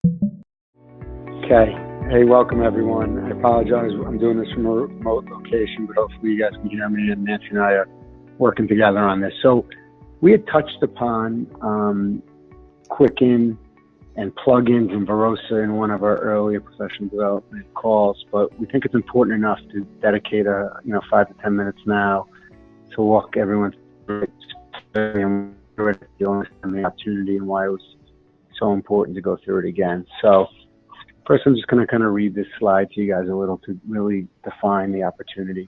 Okay. Hey, welcome everyone. I apologize. I'm doing this from a remote location, but hopefully you guys can hear me, and Nancy and I are working together on this. So we had touched upon Quicken and plugins and Verosa in one of our earlier professional development calls, but we think it's important enough to dedicate 5 to 10 minutes now to walk everyone through it and the opportunity and why it was so important to go through it again. So first, I'm just going to kind of read this slide to you guys a little to really define the opportunity.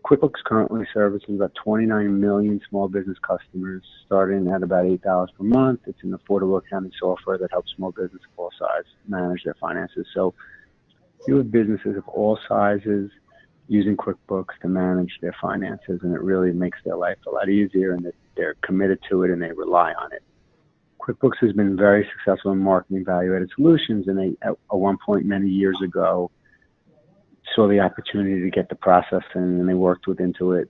QuickBooks currently services about 29 million small business customers, starting at about $8 per month. It's an affordable accounting software that helps small business of all sizes manage their finances. So you have businesses of all sizes using QuickBooks to manage their finances, and it really makes their life a lot easier, and that they're committed to it and they rely on it. QuickBooks has been very successful in marketing value-added solutions, and they, at one point many years ago, saw the opportunity to get the processing, and they worked with Intuit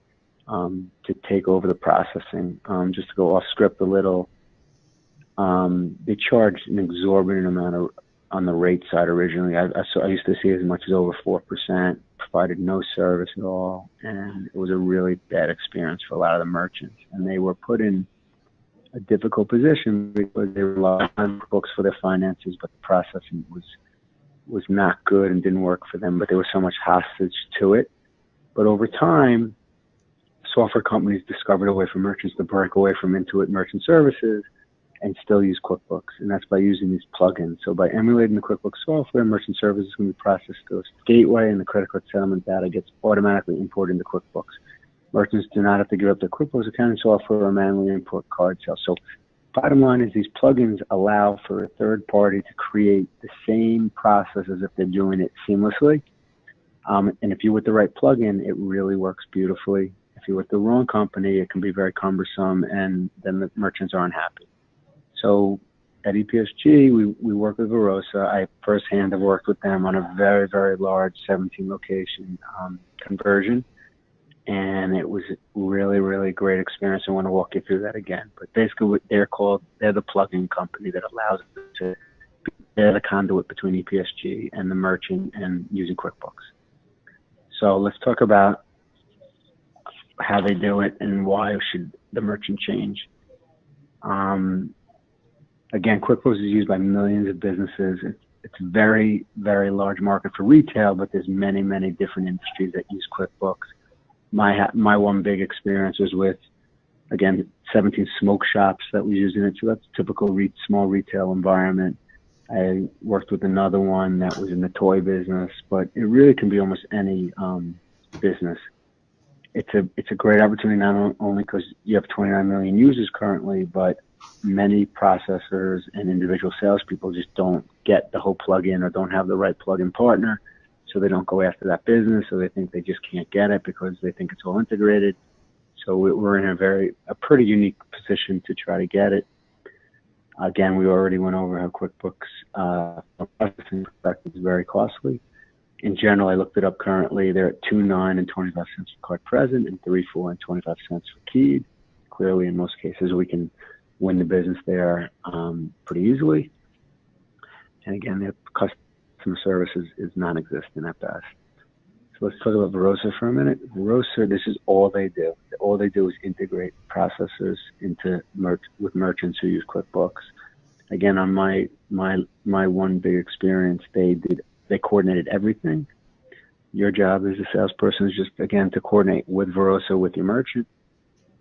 to take over the processing. Just to go off script a little, they charged an exorbitant amount on the rate side originally. I used to see as much as over 4%, provided no service at all, and it was a really bad experience for a lot of the merchants. And they were put in a difficult position because they relied on books for their finances, but the processing was not good and didn't work for them, but there was so much hostage to it. But over time, software companies discovered a way for merchants to break away from Intuit Merchant Services and still use QuickBooks, and that's by using these plugins. So by emulating the QuickBooks software, Merchant Services can be processed through a gateway, and the credit card settlement data gets automatically imported into QuickBooks. Merchants do not have to give up their QuickBooks accounting software or manually import card sales. So bottom line is these plugins allow for a third party to create the same process as if they're doing it seamlessly. And if you're with the right plugin, it really works beautifully. If you're with the wrong company, it can be very cumbersome, and then the merchants aren't happy. So at EPSG, we work with Verosa. I firsthand have worked with them on a very, very large 17 location conversion. And it was really, really great experience. I want to walk you through that again. But basically, what they're the plugin company that allows us to be the conduit between EPSG and the merchant and using QuickBooks. So let's talk about how they do it and why should the merchant change. Again, QuickBooks is used by millions of businesses. It's a very, very large market for retail, but there's many, many different industries that use QuickBooks. My one big experience was with, again, 17 smoke shops that we use in it. So that's a typical small retail environment. I worked with another one that was in the toy business, but it really can be almost any business. It's a great opportunity, not only because you have 29 million users currently, but many processors and individual salespeople just don't get the whole plugin or don't have the right plugin partner. So they don't go after that business, or they think they just can't get it because they think it's all integrated. So we're in a pretty unique position to try to get it. Again, we already went over how QuickBooks from a processing perspective is very costly. In general, I looked it up currently. They're at $2.9 and 25 cents for card present and $3.4 and 25 cents for keyed. Clearly, in most cases, we can win the business there pretty easily. And again, their customer service is non-existent at best. So let's talk about Verosa for a minute. Verosa, this is all they do. All they do is integrate processors with merchants who use QuickBooks. Again, on my one big experience, they coordinated everything. Your job as a salesperson is just, again, to coordinate with Verosa with your merchant.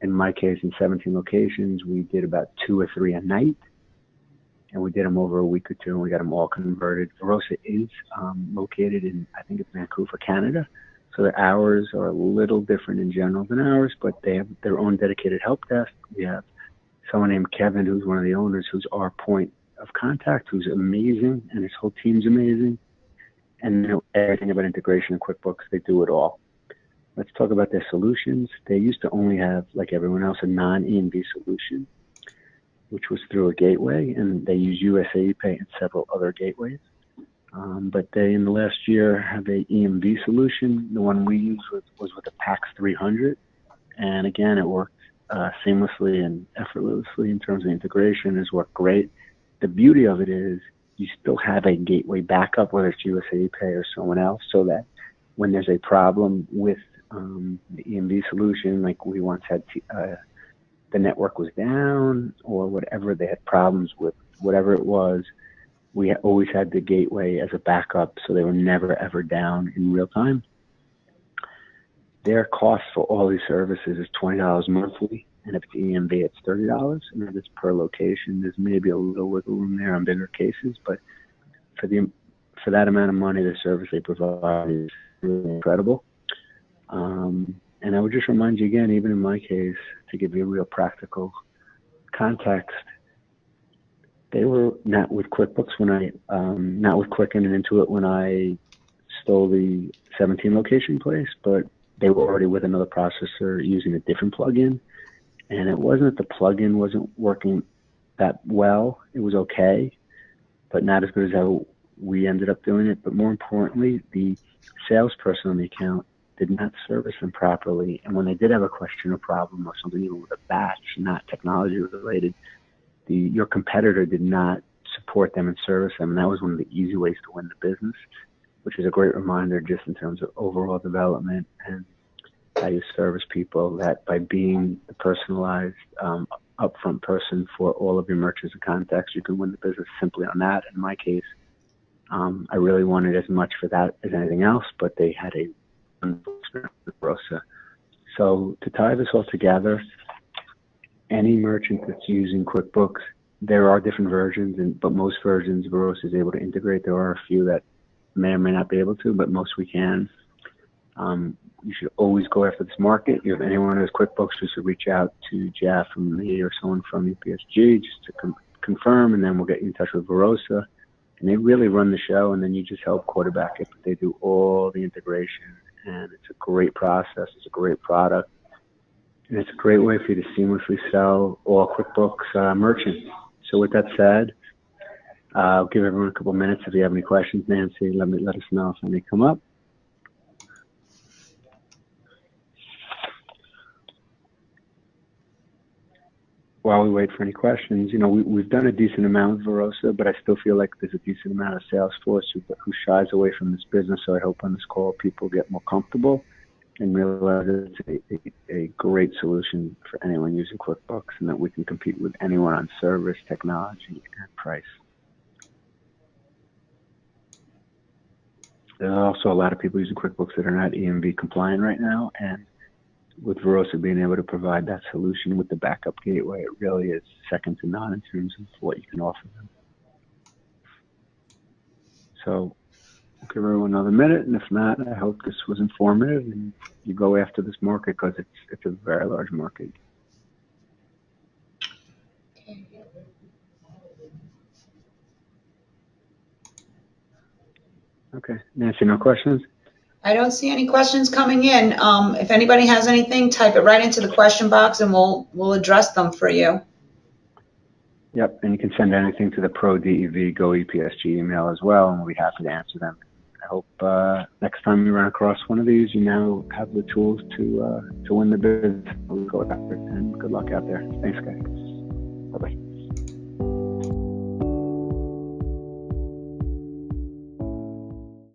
In my case, in 17 locations, we did about 2 or 3 a night. And we did them over a week or two, and we got them all converted. Verosa is located in, I think it's Vancouver, Canada. So their hours are a little different in general than ours, but they have their own dedicated help desk. We have someone named Kevin, who's one of the owners, who's our point of contact, who's amazing, and his whole team's amazing. And they know everything about integration in QuickBooks. They do it all. Let's talk about their solutions. They used to only have, like everyone else, a non-EMV solution, which was through a gateway, and they use USA Pay and several other gateways. But they, in the last year, have a EMV solution. The one we used was with the PAX 300. And again, it worked seamlessly and effortlessly in terms of integration. It's worked great. The beauty of it is you still have a gateway backup, whether it's USA Pay or someone else, so that when there's a problem with the EMV solution, like we once had the network was down or whatever, they had problems with whatever it was, we always had the gateway as a backup, so they were never ever down in real time. Their cost for all these services is $20 monthly, and if it's EMV, it's $30, and if it's per location, there's maybe a little wiggle room there on bigger cases, but for that amount of money, the service they provide is really incredible. And I would just remind you again, even in my case, to give you a real practical context, they were not with QuickBooks when not with Quicken and Intuit when I stole the 17 location place, but they were already with another processor using a different plugin. And it wasn't that the plugin wasn't working that well. It was okay, but not as good as how we ended up doing it. But more importantly, the salesperson on the account did not service them properly. And when they did have a question or problem or something, even with a batch, not technology related, your competitor did not support them and service them. And that was one of the easy ways to win the business, which is a great reminder just in terms of overall development and how you service people, that by being the personalized upfront person for all of your merchants and contacts, you can win the business simply on that. In my case, I really wanted as much for that as anything else, but they had a wonderful experience with Verosa. So to tie this all together, any merchant that's using QuickBooks, there are different versions, but most versions Verosa is able to integrate. There are a few that may or may not be able to, but most we can. You should always go after this market. If anyone who has QuickBooks, you should reach out to Jeff from me or someone from EPSG just to confirm, and then we'll get you in touch with Verosa. And they really run the show, and then you just help quarterback it. But they do all the integration, and it's a great process. It's a great product, and it's a great way for you to seamlessly sell all QuickBooks merchants. So with that said, I'll give everyone a couple minutes. If you have any questions, Nancy, let us know if any come up. While we wait for any questions, you know, we've done a decent amount with Verosa, but I still feel like there's a decent amount of Salesforce who shies away from this business. So I hope on this call people get more comfortable and realize it's a great solution for anyone using QuickBooks, and that we can compete with anyone on service, technology, and price. There are also a lot of people using QuickBooks that are not EMV compliant right now, and with Verosa being able to provide that solution with the backup gateway, it really is second to none in terms of what you can offer them. So I'll give everyone another minute, and if not, I hope this was informative and you go after this market, because it's a very large market. Okay, Nancy, no questions? I don't see any questions coming in. If anybody has anything, type it right into the question box and we'll address them for you. Yep, and you can send anything to the Pro DEV Go EPSG email as well, and we'll be happy to answer them. I hope next time you run across one of these, you now have the tools to win the business. We'll go after it, and good luck out there. Thanks, guys. Bye-bye.